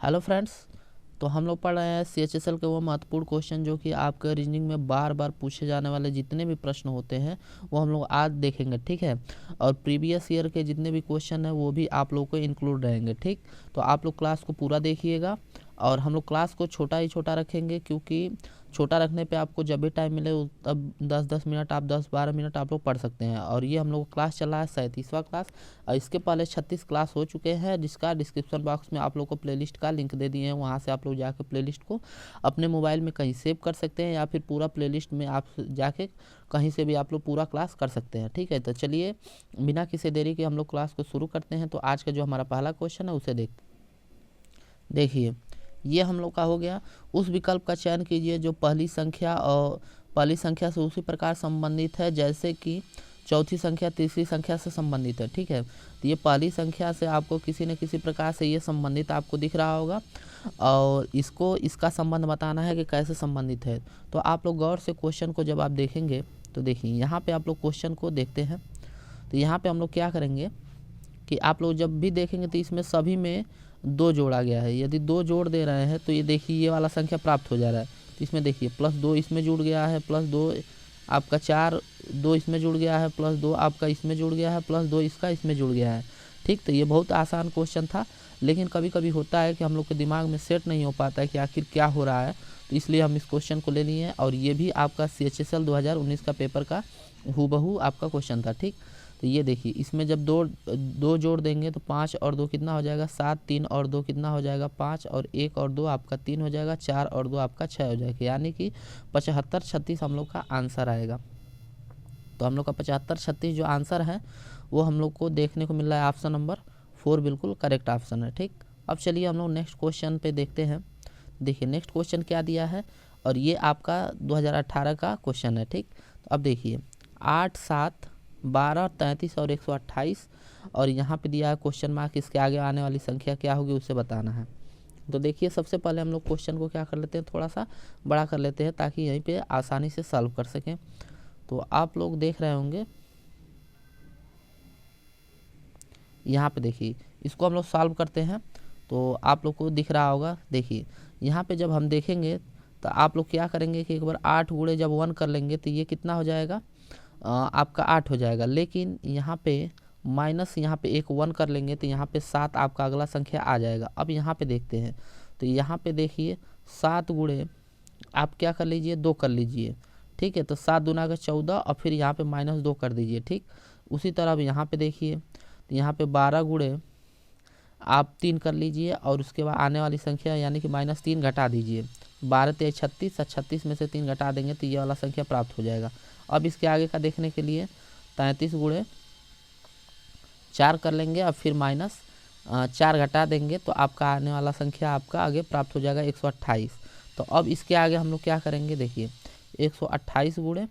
Hello friends, तो हम लोग पढ़ रहे हैं CHSL के वो महत्वपूर्ण क्वेश्चन जो कि आपके रीजनिंग में बार बार पूछे जाने वाले जितने भी प्रश्न होते हैं वो हम लोग आज देखेंगे। ठीक है, और प्रीवियस ईयर के जितने भी क्वेश्चन हैं वो भी आप लोग को इंक्लूड रहेंगे। ठीक, तो आप लोग क्लास को पूरा देखिएगा और हम लोग क्लास को छोटा ही छोटा रखेंगे, क्योंकि छोटा रखने पे आपको जब भी टाइम मिले तब 10-10 मिनट आप 10-12 मिनट आप लोग पढ़ सकते हैं। और ये हम लोग क्लास चल रहा है 37वां क्लास, और इसके पहले 36 क्लास हो चुके हैं, जिसका डिस्क्रिप्शन बॉक्स में आप लोग को प्लेलिस्ट का लिंक दे दिए हैं। वहाँ से आप लोग जाकर प्लेलिस्ट को अपने मोबाइल में कहीं सेव कर सकते हैं, या फिर पूरा प्लेलिस्ट में आप जाके कहीं से भी आप लोग पूरा क्लास कर सकते हैं। ठीक है, तो चलिए बिना किसी देरी के हम लोग क्लास को शुरू करते हैं। तो आज का जो हमारा पहला क्वेश्चन है उसे देखिए, ये हम लोग का हो गया। उस विकल्प का चयन कीजिए जो पहली संख्या से उसी प्रकार संबंधित है जैसे कि चौथी संख्या तीसरी संख्या से संबंधित है। ठीक है, तो ये पहली संख्या से आपको किसी न किसी प्रकार से ये संबंधित आपको दिख रहा होगा, और इसका संबंध बताना है कि कैसे संबंधित है। तो आप लोग गौर से क्वेश्चन को जब आप देखेंगे तो देखिए, यहाँ पे आप लोग क्वेश्चन को देखते हैं। तो यहाँ पे हम लोग क्या करेंगे कि आप लोग जब भी देखेंगे तो इसमें सभी में 2 जोड़ा गया है। यदि 2 जोड़ दे रहे हैं तो ये देखिए ये वाला संख्या प्राप्त हो जा रहा है। तो इसमें देखिए +2 इसमें जुड़ गया है, +2 आपका 4, 2 इसमें जुड़ गया है, +2 आपका इसमें जुड़ गया है, +2 इसका इसमें जुड़ गया है। ठीक, तो ये बहुत आसान क्वेश्चन था, लेकिन कभी कभी होता है कि हम लोग के दिमाग में सेट नहीं हो पाता है कि आखिर क्या हो रहा है। तो इसलिए हम इस क्वेश्चन को ले लिए हैं, और ये भी आपका CHSL 2019 का पेपर का हूबहू आपका क्वेश्चन था। ठीक, तो ये देखिए इसमें जब दो जोड़ देंगे तो 5 और 2 कितना हो जाएगा 7, 3 और 2 कितना हो जाएगा 5, और 1 और 2 आपका 3 हो जाएगा, 4 और 2 आपका 6 हो जाएगा, यानी कि 75-36 हम लोग का आंसर आएगा। तो हम लोग का 75-36 जो आंसर है वो हम लोग को देखने को मिल रहा है ऑप्शन नंबर 4 बिल्कुल करेक्ट ऑप्शन है। ठीक, अब चलिए हम लोग नेक्स्ट क्वेश्चन पे देखते हैं। देखिए नेक्स्ट क्वेश्चन क्या दिया है, और ये आपका 2018 का क्वेश्चन है। ठीक, तो अब देखिए 8, 7, 12, 33 और 128, और यहाँ पे दिया है क्वेश्चन मार्क, इसके आगे आने वाली संख्या क्या होगी उसे बताना है। तो देखिए सबसे पहले हम लोग क्वेश्चन को क्या कर लेते हैं, थोड़ा सा बड़ा कर लेते हैं ताकि यहीं पे आसानी से सॉल्व कर सकें। तो आप लोग देख रहे होंगे यहाँ पे, देखिए इसको हम लोग सॉल्व करते हैं तो आप लोग को दिख रहा होगा। देखिए यहाँ पे जब हम देखेंगे तो आप लोग क्या करेंगे कि एक बार 8 गुणे जब 1 कर लेंगे तो ये कितना हो जाएगा, आपका 8 हो जाएगा। लेकिन यहाँ पे माइनस यहाँ पे एक 1 कर लेंगे तो यहाँ पे 7 आपका अगला संख्या आ जाएगा। अब यहाँ पे देखते हैं, तो यहाँ पे देखिए 7 गुणे आप क्या कर लीजिए 2 कर लीजिए। ठीक है, तो 7 दूना का 14, और फिर यहाँ पे -2 कर दीजिए। ठीक, उसी तरह अब यहाँ पे देखिए, तो यहाँ पे 12 गुणे आप 3 कर लीजिए, और उसके बाद आने वाली संख्या यानी कि -3 घटा दीजिए। 12 तेज 36, और 36 में से 3 घटा देंगे तो ये वाला संख्या प्राप्त हो जाएगा। अब इसके आगे का देखने के लिए 33 गुणे 4 कर लेंगे, और फिर -4 घटा देंगे तो आपका आने वाला संख्या आपका आगे प्राप्त हो जाएगा 128। तो अब इसके आगे हम लोग क्या करेंगे, देखिए 128 गुणे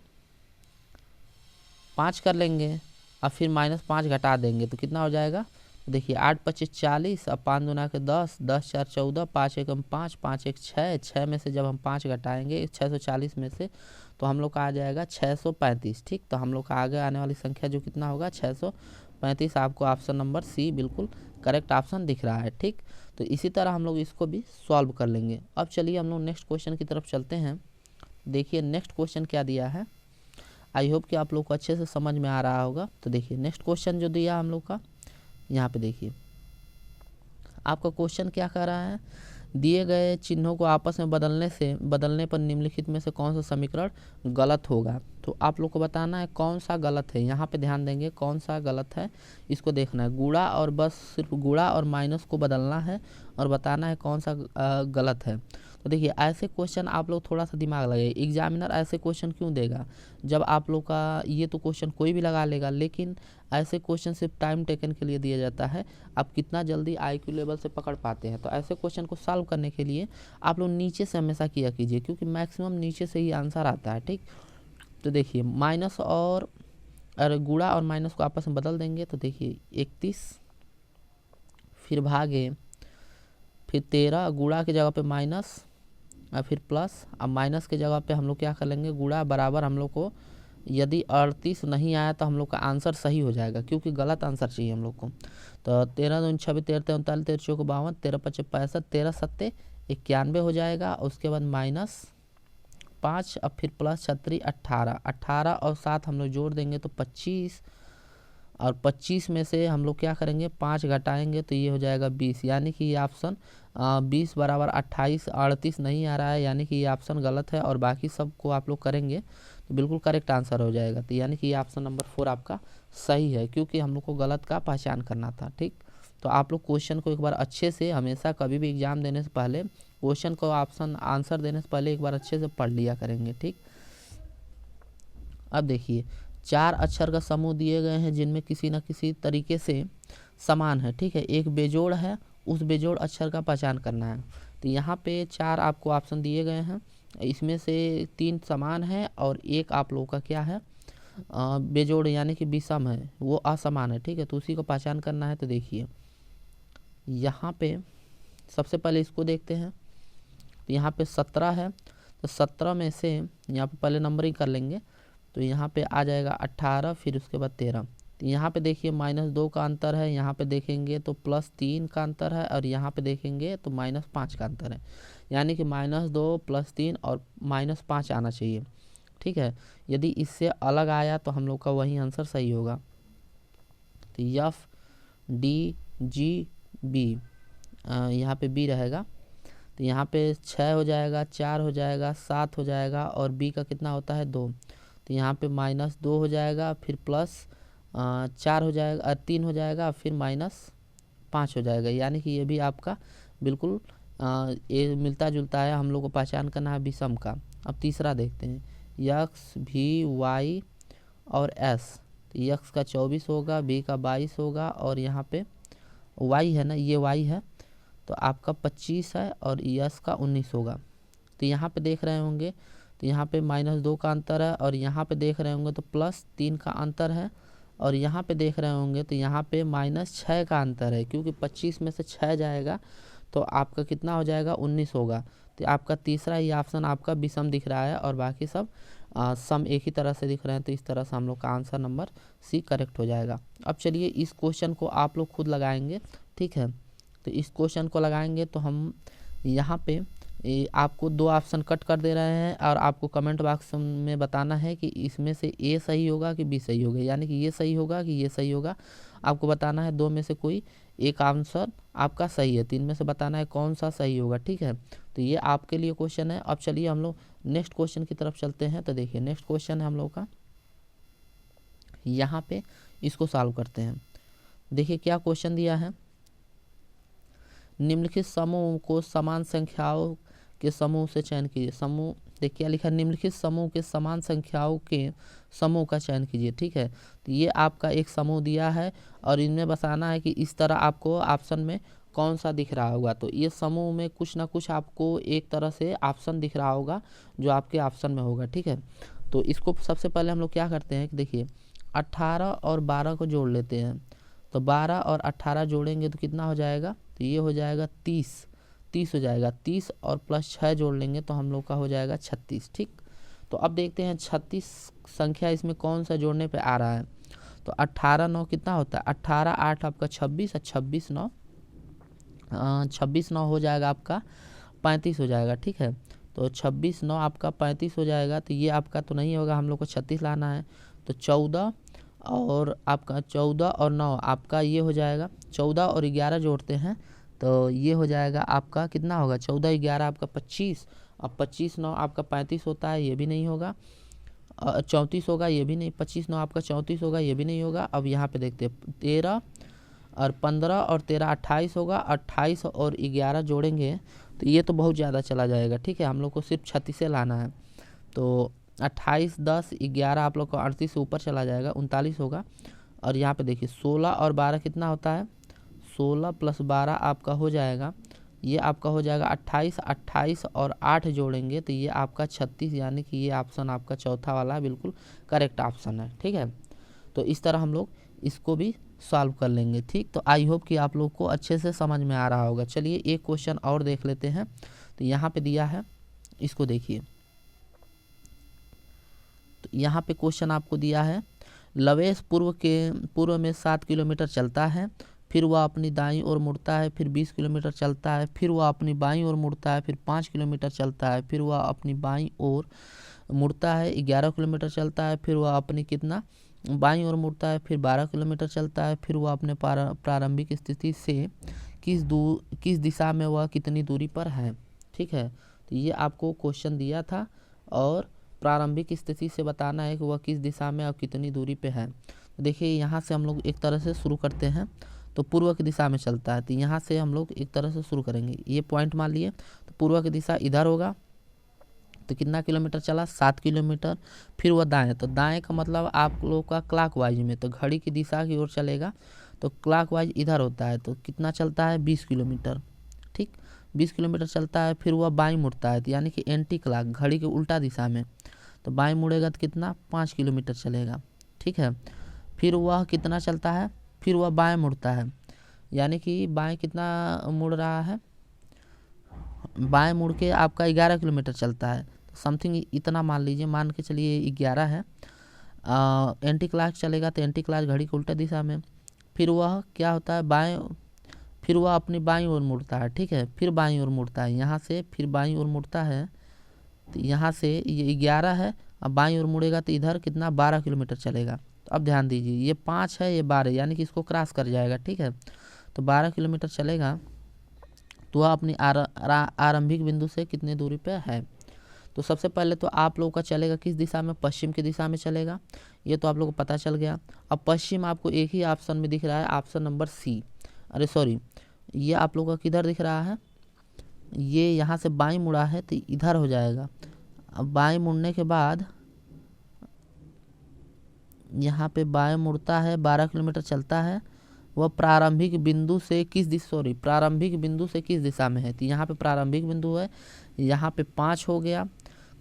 5 कर लेंगे, और फिर -5 घटा देंगे तो कितना हो जाएगा, देखिए 8 25 40, अब 5 दूना के 10, 10 4 14, 5 1 5, 5 1 6, 6 में से जब हम 5 घटाएंगे 640 में से तो हम लोग का आ जाएगा 635। ठीक, तो हम लोग का आगे आने वाली संख्या जो कितना होगा 635, आपको ऑप्शन नंबर सी बिल्कुल करेक्ट ऑप्शन दिख रहा है। ठीक, तो इसी तरह हम लोग इसको भी सॉल्व कर लेंगे। अब चलिए हम लोग नेक्स्ट क्वेश्चन की तरफ चलते हैं। देखिए नेक्स्ट क्वेश्चन क्या दिया है, आई होप कि आप लोग को अच्छे से समझ में आ रहा होगा। तो देखिए नेक्स्ट क्वेश्चन जो दिया हम लोग का, यहाँ पे देखिए आपका क्वेश्चन क्या कर रहा है, दिए गए चिन्हों को आपस में बदलने पर निम्नलिखित में से कौन सा समीकरण गलत होगा। तो आप लोग को बताना है कौन सा गलत है, यहाँ पे ध्यान देंगे कौन सा गलत है, इसको देखना है। गुणा और बस सिर्फ गुणा और माइनस को बदलना है और बताना है कौन सा गलत है। तो देखिए ऐसे क्वेश्चन आप लोग थोड़ा सा दिमाग लगाइए, एग्जामिनर ऐसे क्वेश्चन क्यों देगा, जब आप लोग का ये तो क्वेश्चन कोई भी लगा लेगा, लेकिन ऐसे क्वेश्चन सिर्फ टाइम टेकन के लिए दिया जाता है, आप कितना जल्दी IQ लेवल से पकड़ पाते हैं। तो ऐसे क्वेश्चन को सॉल्व करने के लिए आप लोग नीचे से हमेशा किया कीजिए, क्योंकि मैक्सिमम नीचे से ही आंसर आता है। ठीक, तो देखिए माइनस और गुणा और माइनस को आपस में बदल देंगे तो देखिए 31, फिर भागे, फिर 13, गुणा की जगह पे माइनस और फिर प्लस। अब माइनस की जगह पे हम लोग क्या कर लेंगे, गुणा बराबर हम लोग को यदि 38 नहीं आया तो हम लोग का आंसर सही हो जाएगा, क्योंकि गलत आंसर चाहिए हम लोग को। तो 13 दूनी 26, 13 39, 13 चौके 52, 13 पच्चे 65, 13 सत्ते 91 हो जाएगा। उसके बाद -5, अब फिर प्लस 36 18, 18 और 7 हम लोग जोड़ देंगे तो 25, और 25 में से हम लोग क्या करेंगे 5 घटाएंगे तो ये हो जाएगा 20, यानी कि ये ऑप्शन 20 बराबर 28, 38 नहीं आ रहा है, यानी कि ये ऑप्शन गलत है। और बाकी सब को आप लोग करेंगे तो बिल्कुल करेक्ट आंसर हो जाएगा। तो यानी कि ये ऑप्शन नंबर 4 आपका सही है, क्योंकि हम लोग को गलत का पहचान करना था। ठीक, तो आप लोग क्वेश्चन को एक बार अच्छे से, हमेशा कभी भी एग्जाम देने से पहले क्वेश्चन को ऑप्शन आंसर देने से पहले एक बार अच्छे से पढ़ लिया करेंगे। ठीक, अब देखिए 4 अक्षर का समूह दिए गए हैं जिनमें किसी न किसी तरीके से समान है। ठीक है, एक बेजोड़ है, उस बेजोड़ अक्षर का पहचान करना है। तो यहाँ पे 4 आपको ऑप्शन दिए गए हैं, इसमें से 3 समान है और एक आप लोगों का क्या है बेजोड़ यानी कि विषम है, वो असमान है। ठीक है, तो उसी को पहचान करना है। तो देखिए यहाँ पे सबसे पहले इसको देखते हैं। तो यहाँ पे 17 है, तो 17 में से यहाँ पे पहले नंबरिंग कर लेंगे। तो यहाँ पे आ जाएगा 18, फिर उसके बाद 13। तो यहाँ पे देखिए -2 का अंतर है, यहाँ पे देखेंगे तो +3 का अंतर है, और यहाँ पे देखेंगे तो -5 का अंतर है, यानी कि -2 +3 और -5 आना चाहिए। ठीक है, यदि इससे अलग आया तो हम लोग का वही आंसर सही होगा। तो FDGB यहाँ पे B रहेगा। तो यहाँ पे 6 हो जाएगा, 4 हो जाएगा, 7 हो जाएगा, और B का कितना होता है 2। तो यहाँ पे -2 हो जाएगा, फिर +4 हो जाएगा, 3 हो जाएगा, फिर -5 हो जाएगा, यानी कि ये भी आपका बिल्कुल ये मिलता जुलता है। हम लोग को पहचान करना है विषम का। अब तीसरा देखते हैं, X, V, Y और S। तो X का 24 होगा, V का 22 होगा, और यहाँ पे Y है ना, ये Y है तो आपका 25 है, और S का 19 होगा। तो यहाँ पे देख रहे होंगे तो यहाँ पे -2 का अंतर है, और यहाँ पे देख रहे होंगे तो +3 का अंतर है, और यहाँ पे देख रहे होंगे तो यहाँ पे -6 का अंतर है, क्योंकि 25 में से 6 जाएगा तो आपका कितना हो जाएगा 19 होगा। तो आपका तीसरा ये ऑप्शन आपका विषम दिख रहा है, और बाकी सब सम एक ही तरह से दिख रहे हैं। तो इस तरह से हम लोग का आंसर नंबर C करेक्ट हो जाएगा। अब चलिए इस क्वेश्चन को आप लोग खुद लगाएंगे। ठीक है, तो इस क्वेश्चन को लगाएंगे तो हम यहाँ पे आपको 2 ऑप्शन कट कर दे रहे हैं, और आपको कमेंट बॉक्स में बताना है कि इसमें से A सही होगा कि B सही होगा, यानी कि ये सही होगा कि ये सही होगा। आपको बताना है 2 में से कोई एक आंसर आपका सही है, 3 में से बताना है कौन सा सही होगा। ठीक है, तो ये आपके लिए क्वेश्चन है। अब चलिए हम लोग नेक्स्ट क्वेश्चन की तरफ चलते हैं। तो देखिए नेक्स्ट क्वेश्चन है हम लोग का, यहाँ पे इसको सॉल्व करते हैं। देखिए क्या क्वेश्चन दिया है, निम्नलिखित समूह को समान संख्याओं के समूह से चयन कीजिए। समूह देखिए क्या लिखा है, निम्नलिखित समूह के समान संख्याओं के समूह का चयन कीजिए। ठीक है, तो ये आपका एक समूह दिया है, और इनमें बताना है कि इस तरह आपको ऑप्शन में कौन सा दिख रहा होगा। तो ये समूह में कुछ ना कुछ आपको एक तरह से ऑप्शन दिख रहा होगा जो आपके ऑप्शन में होगा। ठीक है, तो इसको सबसे पहले हम लोग क्या करते हैं कि देखिए 18 और 12 को जोड़ लेते हैं। तो 12 और 18 जोड़ेंगे तो कितना हो जाएगा, तो ये हो जाएगा 30 हो जाएगा। 30 और +6 जोड़ लेंगे तो हम लोग का हो जाएगा 36। ठीक, तो अब देखते हैं 36 संख्या इसमें कौन सा जोड़ने पे आ रहा है। तो 18 9 कितना होता है, 18 8 आपका 26, और 26 9 हो जाएगा आपका 35 हो जाएगा। ठीक है, तो 26 9 आपका 35 हो जाएगा। तो ये आपका तो नहीं होगा, हम लोग को 36 लाना है। तो 14 और आपका 14 और 9 आपका ये हो जाएगा, 14 और 11 जोड़ते हैं तो ये हो जाएगा आपका कितना होगा, 14 11 आपका 25, अब 25 9 आपका 35 होता है, ये भी नहीं होगा। 34 होगा, ये भी नहीं। 25 9 आपका 34 होगा, ये भी नहीं होगा। अब यहाँ पे देखते हैं 13 और 15 और 13 28 होगा। 28 और 11 जोड़ेंगे तो ये तो बहुत ज़्यादा चला जाएगा। ठीक है, हम लोग को सिर्फ 36 से लाना है। तो 28 10 11 आप लोग को 38 से ऊपर चला जाएगा, 39 होगा। और यहाँ पे देखिए 16 और 12 कितना होता है, 16 + 12 आपका हो जाएगा, ये आपका हो जाएगा 28। 28 और 8 जोड़ेंगे तो ये आपका 36, यानी कि ये ऑप्शन आपका चौथा वाला बिल्कुल करेक्ट ऑप्शन है। ठीक है, तो इस तरह हम लोग इसको भी सॉल्व कर लेंगे। ठीक, तो आई होप कि आप लोग को अच्छे से समझ में आ रहा होगा। चलिए एक क्वेश्चन और देख लेते हैं। तो यहाँ पे दिया है, इसको देखिए। तो यहाँ पे क्वेश्चन आपको दिया है, लवेश पूर्व में 7 किलोमीटर चलता है, फिर वह अपनी दाईं ओर मुड़ता है, फिर 20 किलोमीटर चलता है, फिर वह अपनी बाईं ओर मुड़ता है, फिर 5 किलोमीटर चलता है, फिर वह अपनी बाईं ओर मुड़ता है, 11 किलोमीटर चलता है, फिर वह अपनी कितना बाईं ओर मुड़ता है, फिर 12 किलोमीटर चलता है, फिर वह अपने प्रारंभिक स्थिति से किस दिशा में वह कितनी दूरी पर है। ठीक है, तो ये आपको क्वेश्चन दिया था और प्रारंभिक स्थिति से बताना है कि वह किस दिशा में और कितनी दूरी पे है। तो देखिए यहाँ से हम लोग एक तरह से शुरू करते हैं, तो पूर्व की दिशा में चलता है, तो यहाँ से हम लोग एक तरह से शुरू करेंगे। ये पॉइंट मान लिए, तो पूर्व की दिशा इधर होगा, तो कितना किलोमीटर चला, 7 किलोमीटर। फिर वह दाएं, तो दाएं का मतलब आप लोग का क्लॉकवाइज में, तो घड़ी की दिशा की ओर चलेगा, तो क्लॉकवाइज इधर होता है, तो कितना चलता है, 20 किलोमीटर। ठीक, 20 किलोमीटर चलता है, फिर वह बाईं मुड़ता है, तो यानी कि एंटी क्लॉक, घड़ी के उल्टा दिशा में, तो बाईं मुड़ेगा तो कितना, 5 किलोमीटर चलेगा। ठीक है, फिर वह कितना चलता है, फिर वह बाएं मुड़ता है, यानी कि बाएं कितना मुड़ रहा है, बाएं मुड़ के आपका 11 किलोमीटर चलता है, तो समथिंग इतना मान लीजिए, मान के चलिए 11 है। एंटी क्लॉक चलेगा, तो एंटी क्लॉक घड़ी के उल्टा दिशा में, फिर वह क्या होता है, फिर वह अपनी बाईं ओर मुड़ता है। ठीक है, फिर बाईं ओर मुड़ता है, यहाँ से फिर बाईं ओर मुड़ता है, तो यहाँ से ये 11 है, अब बाईं ओर मुड़ेगा तो इधर कितना, 12 किलोमीटर चलेगा। तो अब ध्यान दीजिए, ये 5 है, ये 12, यानी कि इसको क्रॉस कर जाएगा। ठीक है, तो 12 किलोमीटर चलेगा, तो वह अपनी आरंभिक बिंदु से कितनी दूरी पे है। तो सबसे पहले तो आप लोगों का चलेगा किस दिशा में, पश्चिम की दिशा में चलेगा, ये तो आप लोगों को पता चल गया। अब पश्चिम आपको एक ही ऑप्शन में दिख रहा है, ऑप्शन नंबर सी, अरे सॉरी, ये आप लोगों का किधर दिख रहा है, ये यहाँ से बाईं मुड़ा है, तो इधर हो जाएगा। अब बाएं मुड़ने के बाद यहाँ पे बाएं मुड़ता है, 12 किलोमीटर चलता है, वह प्रारंभिक बिंदु से किस दिशा में है, तो यहाँ पे प्रारंभिक बिंदु है, यहाँ पे 5 हो गया,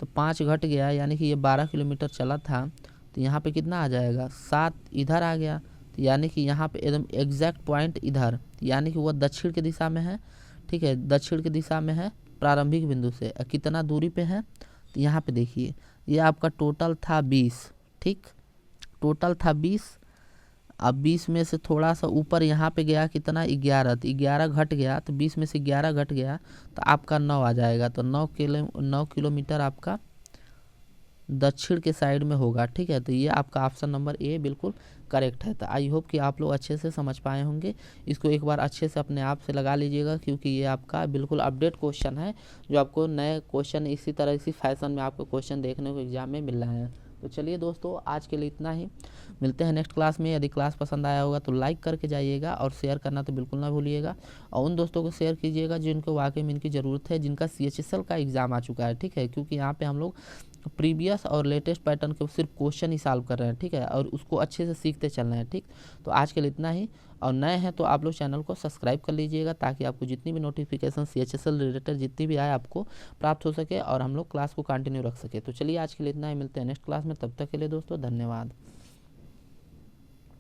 तो 5 घट गया, यानी कि ये 12 किलोमीटर चला था, तो यहाँ पे कितना आ जाएगा, 7 इधर आ गया, तो यानी कि यहाँ पे एकदम एग्जैक्ट पॉइंट इधर, यानी कि वह दक्षिण की दिशा में है। ठीक है, दक्षिण की दिशा में है प्रारंभिक बिंदु से, कितना दूरी पे है, तो यहाँ पे देखिए, ये आपका टोटल था 20। ठीक, टोटल था 20, अब 20 में से थोड़ा सा ऊपर यहाँ पे गया कितना, 11, तो 11 घट गया, तो 20 में से 11 घट गया, तो आपका 9 आ जाएगा, तो 9 किलोमीटर आपका दक्षिण के साइड में होगा। ठीक है, तो ये आपका ऑप्शन नंबर ए बिल्कुल करेक्ट है। तो आई होप कि आप लोग अच्छे से समझ पाए होंगे, इसको एक बार अच्छे से अपने आप से लगा लीजिएगा, क्योंकि ये आपका बिल्कुल अपडेट क्वेश्चन है, जो आपको नए क्वेश्चन इसी तरह इसी फैशन में आपको क्वेश्चन देखने को एग्जाम में मिल रहे हैं। तो चलिए दोस्तों, आज के लिए इतना ही, मिलते हैं नेक्स्ट क्लास में। यदि क्लास पसंद आया होगा तो लाइक करके जाइएगा और शेयर करना तो बिल्कुल ना भूलिएगा, और उन दोस्तों को शेयर कीजिएगा जिनको वाकई में इनकी ज़रूरत है, जिनका CHSL का एग्ज़ाम आ चुका है। ठीक है, क्योंकि यहाँ पे हम लोग प्रीवियस और लेटेस्ट पैटर्न के सिर्फ क्वेश्चन ही सॉल्व कर रहे हैं। ठीक है, और उसको अच्छे से सीखते चल रहे हैं। ठीक, तो आज के लिए इतना ही, और नए हैं तो आप लोग चैनल को सब्सक्राइब कर लीजिएगा, ताकि आपको जितनी भी नोटिफिकेशन CHSL रिलेटेड जितनी भी आए आपको प्राप्त हो सके, और हम लोग क्लास को कंटिन्यू रख सके। तो चलिए आज के लिए इतना ही, मिलते हैं नेक्स्ट क्लास में, तब तक के लिए दोस्तों धन्यवाद।